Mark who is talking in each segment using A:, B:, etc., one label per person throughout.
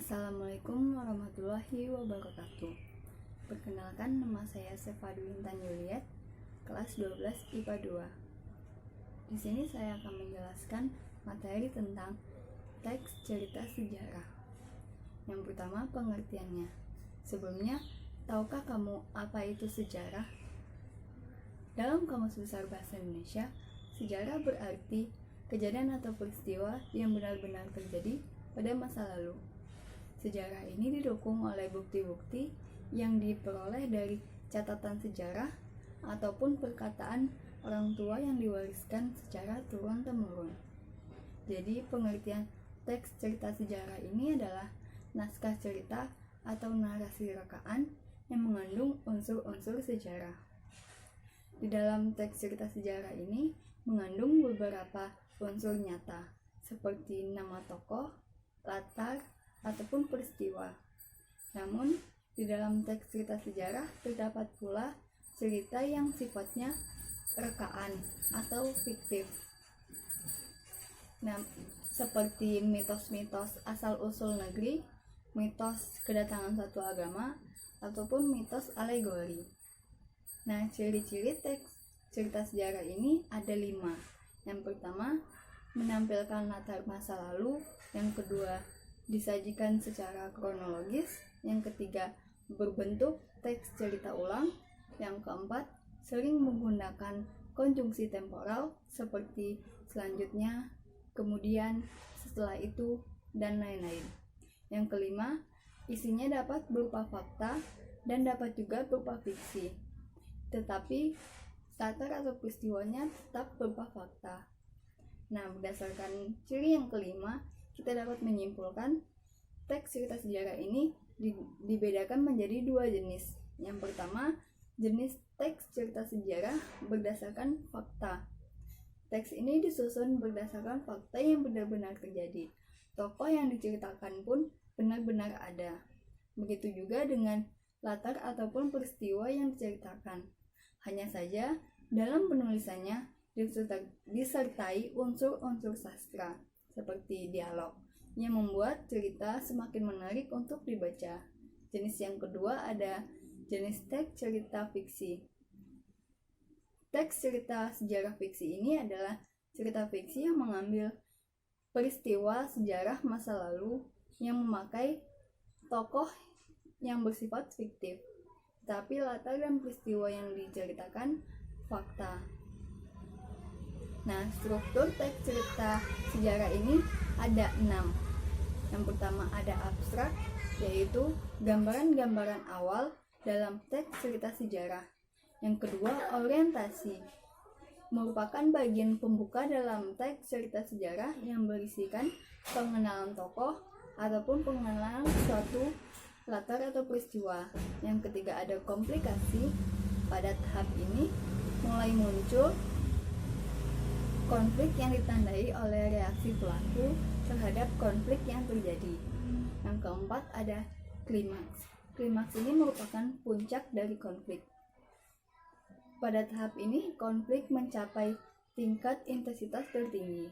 A: Assalamualaikum warahmatullahi wabarakatuh. Perkenalkan, nama saya Sefadu Intan Yuliet, kelas 12 IPA 2. Di sini saya akan menjelaskan materi tentang teks cerita sejarah. Yang pertama, pengertiannya. Sebelumnya, tahukah kamu apa itu sejarah? Dalam Kamus Besar Bahasa Indonesia, sejarah berarti kejadian atau peristiwa yang benar-benar terjadi pada masa lalu. Sejarah ini didukung oleh bukti-bukti yang diperoleh dari catatan sejarah ataupun perkataan orang tua yang diwariskan secara turun-temurun. Jadi, pengertian teks cerita sejarah ini adalah naskah cerita atau narasi rekaan yang mengandung unsur-unsur sejarah. Di dalam teks cerita sejarah ini mengandung beberapa unsur nyata, seperti nama tokoh, latar, ataupun peristiwa. Namun, di dalam teks cerita sejarah terdapat pula cerita yang sifatnya rekaan atau fiktif. Nah, seperti mitos-mitos asal-usul negeri, mitos kedatangan suatu agama, ataupun mitos alegori. Nah, ciri-ciri teks cerita sejarah ini ada 5. Yang pertama, menampilkan latar masa lalu. Yang kedua, disajikan secara kronologis. Yang ketiga, berbentuk teks cerita ulang. Yang keempat, sering menggunakan konjungsi temporal seperti selanjutnya, kemudian, setelah itu, dan lain-lain. Yang kelima, isinya dapat berupa fakta dan dapat juga berupa fiksi. Tetapi latar atau peristiwanya tetap berupa fakta. Nah, berdasarkan ciri yang kelima, kita dapat menyimpulkan teks cerita sejarah ini dibedakan menjadi 2 jenis. Yang pertama, jenis teks cerita sejarah berdasarkan fakta. Teks ini disusun berdasarkan fakta yang benar-benar terjadi. Tokoh yang diceritakan pun benar-benar ada. Begitu juga dengan latar ataupun peristiwa yang diceritakan. Hanya saja, dalam penulisannya disertai unsur-unsur sastra seperti dialog yang membuat cerita semakin menarik untuk dibaca. Jenis yang kedua ada jenis teks cerita fiksi. Teks cerita sejarah fiksi ini adalah cerita fiksi yang mengambil peristiwa sejarah masa lalu yang memakai tokoh yang bersifat fiktif, tapi latar dan peristiwa yang diceritakan fakta. Nah, struktur teks cerita sejarah ini ada 6. Yang pertama ada abstrak, yaitu gambaran-gambaran awal dalam teks cerita sejarah. Yang kedua orientasi, merupakan bagian pembuka dalam teks cerita sejarah yang berisikan pengenalan tokoh ataupun pengenalan suatu latar atau peristiwa. Yang ketiga ada komplikasi, pada tahap ini mulai muncul konflik yang ditandai oleh reaksi pelaku terhadap konflik yang terjadi. Yang keempat ada klimaks. Klimaks ini merupakan puncak dari konflik. Pada tahap ini konflik mencapai tingkat intensitas tertinggi.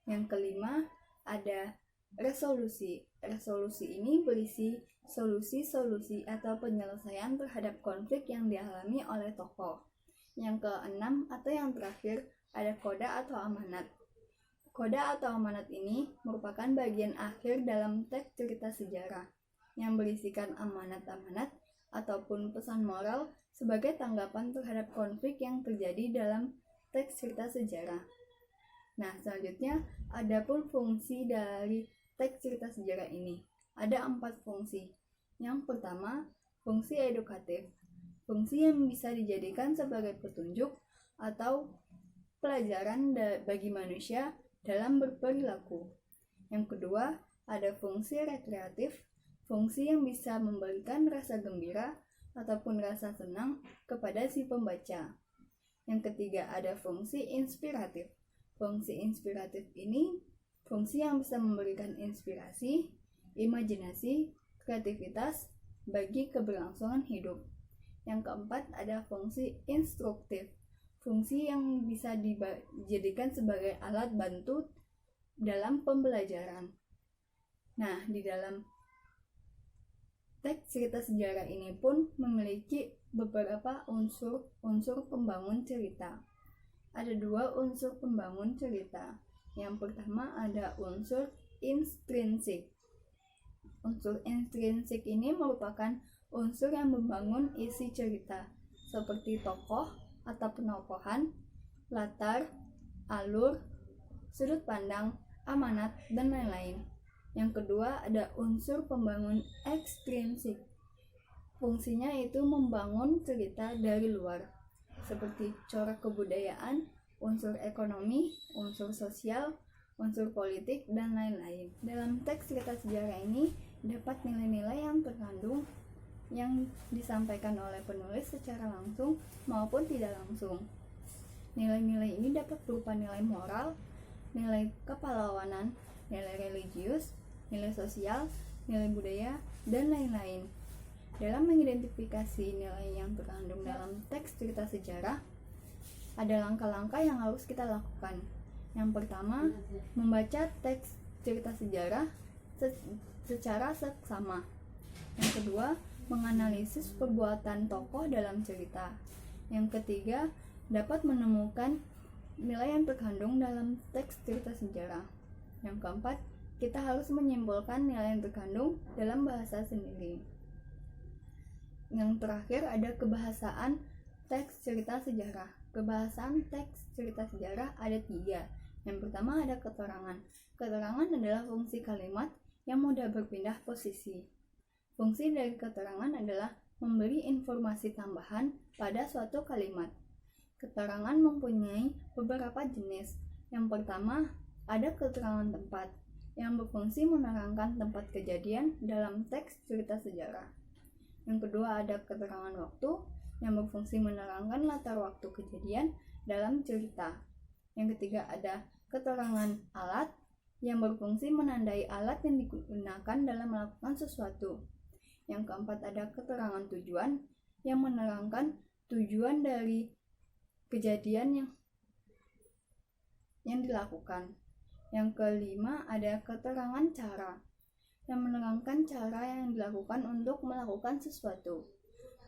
A: Yang kelima ada resolusi. Resolusi ini berisi solusi-solusi atau penyelesaian terhadap konflik yang dialami oleh tokoh. Yang keenam atau yang terakhir ada koda atau amanat. Koda atau amanat ini merupakan bagian akhir dalam teks cerita sejarah yang berisikan amanat-amanat ataupun pesan moral sebagai tanggapan terhadap konflik yang terjadi dalam teks cerita sejarah. Nah, selanjutnya ada pun fungsi dari teks cerita sejarah ini. Ada 4 fungsi. Yang pertama, fungsi edukatif. Fungsi yang bisa dijadikan sebagai petunjuk atau pelajaran bagi manusia dalam berperilaku. Yang kedua, ada fungsi rekreatif, fungsi yang bisa memberikan rasa gembira ataupun rasa senang kepada si pembaca. Yang ketiga, ada fungsi inspiratif. Fungsi inspiratif ini fungsi yang bisa memberikan inspirasi, imajinasi, kreativitas bagi keberlangsungan hidup. Yang keempat, ada fungsi instruktif. Fungsi yang bisa dijadikan sebagai alat bantu dalam pembelajaran. Nah, di dalam Teks cerita sejarah ini pun memiliki beberapa unsur pembangun cerita. Ada 2 unsur pembangun cerita. Yang pertama ada unsur intrinsik. Unsur intrinsik ini merupakan unsur yang membangun isi cerita, seperti tokoh atau penokohan, latar, alur, sudut pandang, amanat, dan lain-lain. Yang kedua ada unsur pembangun ekstrinsik. Fungsinya itu membangun cerita dari luar, seperti corak kebudayaan, unsur ekonomi, unsur sosial, unsur politik, dan lain-lain. Dalam teks cerita sejarah ini dapat nilai-nilai yang terkandung yang disampaikan oleh penulis secara langsung maupun tidak langsung. Nilai-nilai ini dapat berupa nilai moral, nilai kepahlawanan, nilai religius, nilai sosial, nilai budaya, dan lain-lain. Dalam mengidentifikasi nilai yang terkandung dalam teks cerita sejarah, ada langkah-langkah yang harus kita lakukan. Yang pertama, membaca teks cerita sejarah secara seksama. Yang kedua, menganalisis perbuatan tokoh dalam cerita. Yang ketiga, dapat menemukan nilai yang terkandung dalam teks cerita sejarah. Yang keempat, kita harus menyimpulkan nilai yang terkandung dalam bahasa sendiri. Yang terakhir ada kebahasaan teks cerita sejarah. Kebahasaan teks cerita sejarah ada 3. Yang pertama ada keterangan. Keterangan adalah fungsi kalimat yang mudah berpindah posisi. Fungsi dari keterangan adalah memberi informasi tambahan pada suatu kalimat. Keterangan mempunyai beberapa jenis. Yang pertama ada keterangan tempat, yang berfungsi menerangkan tempat kejadian dalam teks cerita sejarah. Yang kedua ada keterangan waktu, yang berfungsi menerangkan latar waktu kejadian dalam cerita. Yang ketiga ada keterangan alat, yang berfungsi menandai alat yang digunakan dalam melakukan sesuatu. Yang keempat ada keterangan tujuan, yang menerangkan tujuan dari kejadian yang dilakukan. Yang kelima ada keterangan cara, yang menerangkan cara yang dilakukan untuk melakukan sesuatu.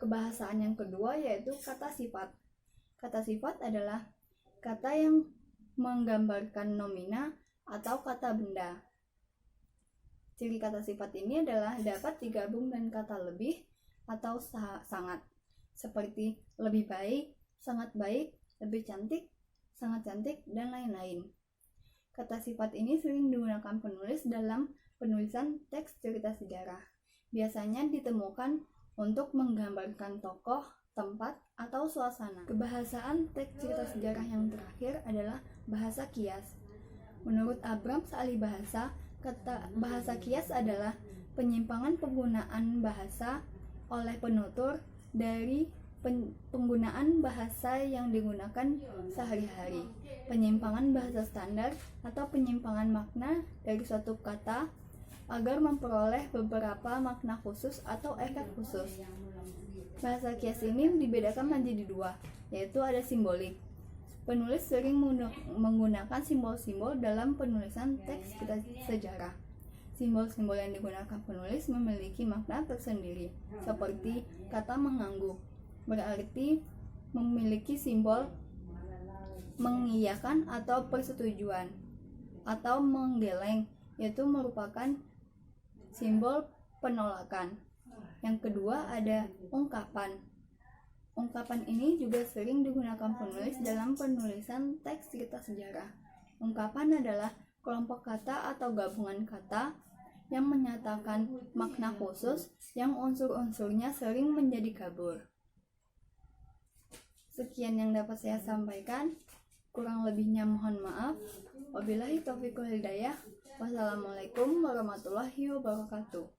A: Kebahasaan yang kedua yaitu kata sifat. Kata sifat adalah kata yang menggambarkan nomina atau kata benda. Ciri kata sifat ini adalah dapat digabung dengan kata lebih atau sangat, seperti lebih baik, sangat baik, lebih cantik, sangat cantik, dan lain-lain. Kata sifat ini sering digunakan penulis dalam penulisan teks cerita sejarah. Biasanya ditemukan untuk menggambarkan tokoh, tempat, atau suasana. Kebahasaan teks cerita sejarah yang terakhir adalah bahasa kias. Menurut Abrams ahli bahasa, kata bahasa kias adalah penyimpangan penggunaan bahasa oleh penutur dari penggunaan bahasa yang digunakan sehari-hari, penyimpangan bahasa standar, atau penyimpangan makna dari suatu kata agar memperoleh beberapa makna khusus atau efek khusus. Bahasa kias ini dibedakan menjadi 2, yaitu ada simbolik. Penulis sering menggunakan simbol-simbol dalam penulisan teks cerita sejarah. Simbol-simbol yang digunakan penulis memiliki makna tersendiri, seperti kata mengangguk, berarti memiliki simbol mengiyakan atau persetujuan, atau menggeleng, yaitu merupakan simbol penolakan. Yang kedua ada ungkapan. Ungkapan ini juga sering digunakan penulis dalam penulisan teks cerita sejarah. Ungkapan adalah kelompok kata atau gabungan kata yang menyatakan makna khusus yang unsur-unsurnya sering menjadi kabur. Sekian yang dapat saya sampaikan, kurang lebihnya mohon maaf. Wabillahi taufiq wal hidayah. Wassalamualaikum warahmatullahi wabarakatuh.